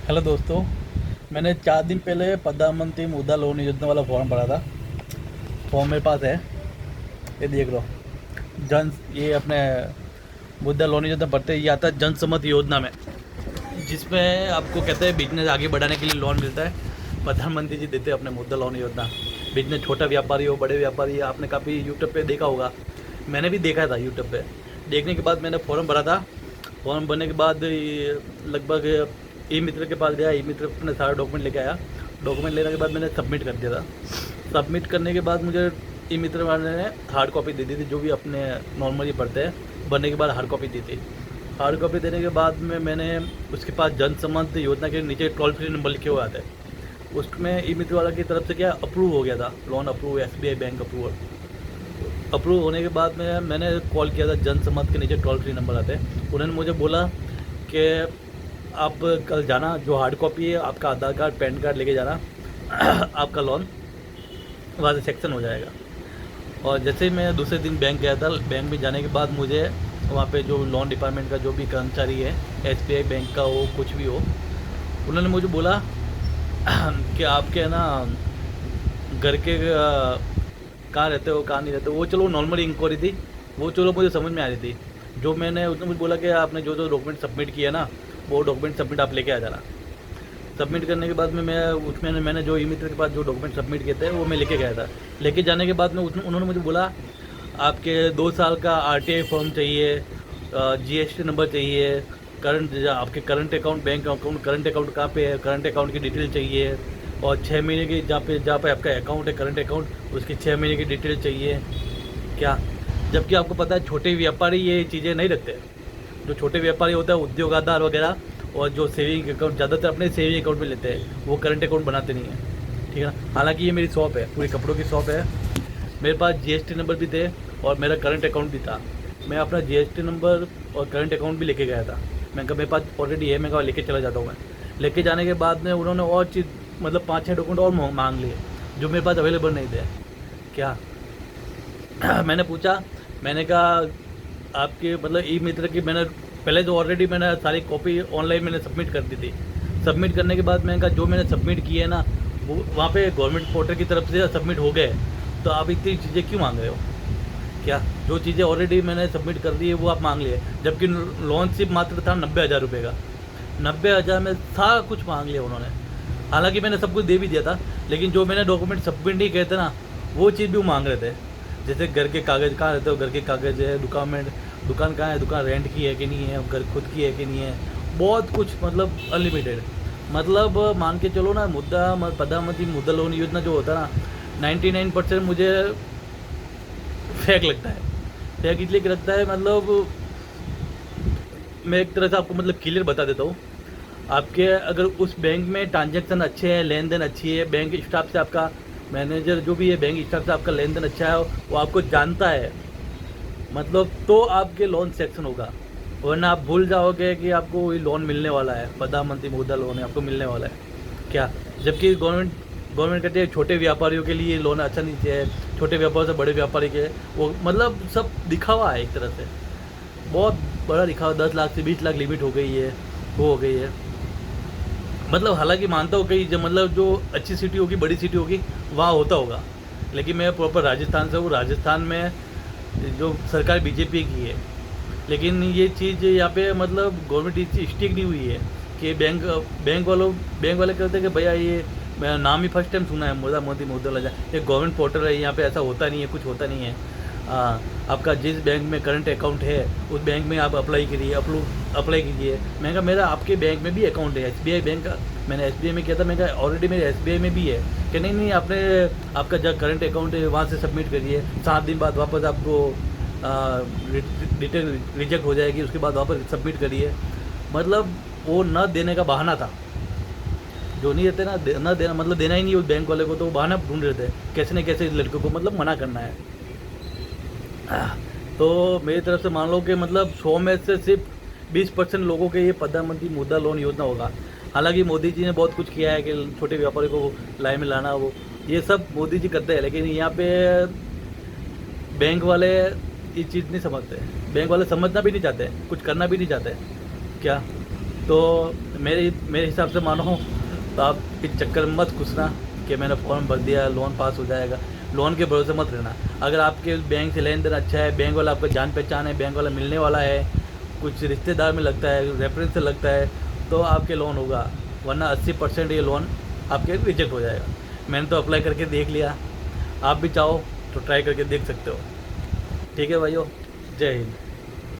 Hello दोस्तों। मैंने 4 दिन पहले प्रधानमंत्री मुद्रा लोन योजना वाला फॉर्म भरा था। फॉर्म मेरे पास है, ये देख लो। जन ये अपने मुद्रा लोन योजना भरते ही आता है जन समृद्धि योजना में, जिसमें आपको कहते हैं बिजनेस आगे बढ़ाने के लिए लोन मिलता है। प्रधानमंत्री जी देते हैं अपने मुद्रा लोन योजना। बिजनेस छोटा व्यापारी हो बड़े व्यापारी, आपने काफ़ी यूट्यूब पे देखा होगा, मैंने भी देखा था यूट्यूब पे। देखने के बाद मैंने फॉर्म भरा था। फॉर्म भरने के बाद लगभग ई मित्र के पास गया। ई मित्र अपने सारा डॉक्यूमेंट लेके आया। डॉक्यूमेंट लेने के बाद मैंने सबमिट कर दिया था। सबमिट करने के बाद मुझे ई मित्र वाले ने हार्ड कॉपी दे दी थी, जो भी अपने नॉर्मली पढ़ते हैं, भरने के बाद हार्ड कॉपी दी थी। हार्ड कॉपी देने के बाद में मैंने उसके पास जन समृद्धि योजना के नीचे टोल फ्री नंबर लिखे हुए आते हैं, उसमें ई मित्र वाला की तरफ से क्या अप्रूव हो गया था, loan approve, SBI bank approval. Approve होने के बाद में मैंने कॉल किया था, जन समर्थ के नीचे टोल फ्री नंबर आते हैं। उन्होंने मुझे बोला कि आप कल जाना, जो हार्ड कॉपी है आपका आधार कार्ड पैन कार्ड लेके जाना आपका लोन वहाँ से सेक्शन हो जाएगा। और जैसे ही मैं दूसरे दिन बैंक गया था, बैंक में जाने के बाद मुझे वहाँ पे जो लोन डिपार्टमेंट का जो भी कर्मचारी है, SBI बैंक का हो कुछ भी हो, उन्होंने मुझे बोला कि आपके ना घर के कहाँ रहते हो कहाँ नहीं रहते हो। वो चलो नॉर्मली इंक्वायरी थी, वो चलो मुझे समझ में आ रही थी। जो मैंने उसने मुझे बोला कि आपने जो जो डॉक्यूमेंट सबमिट किया ना, वो डॉक्यूमेंट सबमिट आप लेके आ जाना। सबमिट करने के बाद में मैंने जो ई मित्र के पास जो डॉक्यूमेंट सबमिट किए थे वो मैं लेके गया था। लेके जाने के बाद में उन्होंने मुझे बोला आपके 2 साल का RTI फॉर्म चाहिए, GST नंबर चाहिए, करंट आपके current account, bank account, current account कहाँ पे है, करंट अकाउंट की डिटेल चाहिए, और 6 महीने की जहाँ पे आपका अकाउंट है करंट अकाउंट, उसकी 6 महीने की डिटेल चाहिए। क्या, जबकि आपको पता है छोटे व्यापारी ये चीज़ें नहीं रखते। जो छोटे व्यापारी होता है, उद्योगाधार वगैरह, और जो सेविंग अकाउंट ज़्यादातर अपने सेविंग अकाउंट में लेते हैं, वो करंट अकाउंट बनाते नहीं हैं। ठीक है ना। हालांकि ये मेरी शॉप है, पूरी कपड़ों की शॉप है। मेरे पास GST नंबर भी थे और मेरा करंट अकाउंट भी था। मैं अपना GST नंबर और करंट अकाउंट भी लेके गया था। मैं कहा मेरे पास ऑलरेडी है, मैं कहा लेके चला जाता हूँ। मैं लेके जाने के बाद में उन्होंने और चीज़ मतलब 5-6 डॉक्यूमेंट और मांग लिए, जो मेरे पास अवेलेबल नहीं थे। क्या मैंने पूछा, मैंने कहा आपके मतलब ई मित्र की मैंने पहले तो ऑलरेडी मैंने सारी कॉपी ऑनलाइन मैंने सबमिट कर दी थी। सबमिट करने के बाद मैंने कहा जो मैंने सबमिट किए ना, वो वहाँ पे गवर्नमेंट पोर्टल की तरफ से सबमिट हो गए, तो आप इतनी चीज़ें क्यों मांग रहे हो। क्या, जो चीज़ें ऑलरेडी मैंने सबमिट कर दी है वो आप मांग लिए, जबकि लोन सिर्फ मात्र था 90,000 रुपये का। 90,000 में सारा कुछ मांग लिया उन्होंने। हालांकि मैंने सब कुछ दे भी दिया था, लेकिन जो मैंने डॉक्यूमेंट सबमिट नहीं किए थे ना, वो चीज़ भी वो मांग रहे थे। जैसे घर के कागज़ कहाँ रहते हो, घर के कागज़ है, दुकान कहाँ है, दुकान रेंट की है कि नहीं है, घर खुद की है कि नहीं है, बहुत कुछ, मतलब अनलिमिटेड। मतलब मान के चलो ना, प्रधानमंत्री मुद्रा लोन योजना जो होता है ना, 99% मुझे फेक लगता है। फेक इसलिए लगता है, मतलब मैं एक तरह से आपको मतलब क्लियर बता देता हूँ। आपके अगर उस बैंक में ट्रांजैक्शन अच्छे हैं, लेन देन अच्छी है, बैंक स्टाफ से आपका मैनेजर जो भी है, बैंक स्टाफ से आपका लेन देन अच्छा है, वो आपको जानता है, मतलब तो आपके लोन सेक्शन होगा। वरना आप भूल जाओगे कि आपको ये लोन मिलने वाला है, प्रधानमंत्री मुद्रा लोन है, आपको मिलने वाला है। क्या, जबकि गवर्नमेंट कहती है छोटे व्यापारियों के लिए लोन अच्छा नहीं है, छोटे व्यापार से बड़े व्यापारी के, वो मतलब सब दिखावा है एक तरह से, बहुत बड़ा दिखावा। 10 लाख से 20 लाख लिमिट हो गई है, वो हो गई है। मतलब हालांकि मानता हूँ कहीं जो मतलब जो अच्छी सिटी होगी, बड़ी सिटी होगी, वहाँ होता होगा, लेकिन मैं प्रॉपर राजस्थान से हूँ। राजस्थान में जो सरकार BJP की है, लेकिन ये चीज़ यहाँ पे मतलब गवर्नमेंट इतनी स्ट्रिक्ट नहीं हुई है कि बैंक वाले कहते हैं कि भैया ये मैं नाम ही फर्स्ट टाइम सुना है, मोदी मुद्रा लगा, ये गवर्नमेंट पोर्टल है, यहाँ पे ऐसा होता नहीं है, कुछ होता नहीं है। आपका जिस बैंक में करंट अकाउंट है उस बैंक में आप अप्लाई कीजिए, अप्लाई कीजिए। मैं कहा मेरा आपके बैंक में भी अकाउंट है, SBI बैंक का। मैंने SBI में किया था, मैं कहा ऑलरेडी मेरे SBI में भी है। कि नहीं आपने आपका जो करंट अकाउंट है वहाँ से सबमिट करिए, 7 दिन बाद वापस आपको डिटेल रिजेक्ट हो जाएगी, उसके बाद वापस सबमिट करिए। मतलब वो न देने का बहाना था। जो नहीं रहते ना, न देना मतलब देना ही नहीं उस बैंक वाले को, तो वो बहाना ढूंढ रहे थे कैसे न कैसे इस लड़के को मतलब मना करना है। तो मेरी तरफ से मान लो कि मतलब 100 में से सिर्फ 20% लोगों के ये प्रधानमंत्री मुद्रा लोन योजना होगा। हालांकि मोदी जी ने बहुत कुछ किया है कि छोटे व्यापारी को लाइन में लाना, वो ये सब मोदी जी करते हैं, लेकिन यहाँ पे बैंक वाले ये चीज़ नहीं समझते। बैंक वाले समझना भी नहीं चाहते, कुछ करना भी नहीं चाहते। क्या, तो मेरे हिसाब से मानो तो आप इस चक्कर में मत घुसना कि मैंने फॉर्म भर दिया लोन पास हो जाएगा। लोन के भरोसे मत रहना। अगर आपके बैंक से लेन देन अच्छा है, बैंक वाला आपका जान पहचान है, बैंक वाला मिलने वाला है, कुछ रिश्तेदार में लगता है, रेफरेंस से लगता है, तो आपके लोन होगा, वरना 80% ये लोन आपके रिजेक्ट हो जाएगा। मैंने तो अप्लाई करके देख लिया, आप भी चाहो तो ट्राई करके देख सकते हो। ठीक है भाइयों, जय हिंद।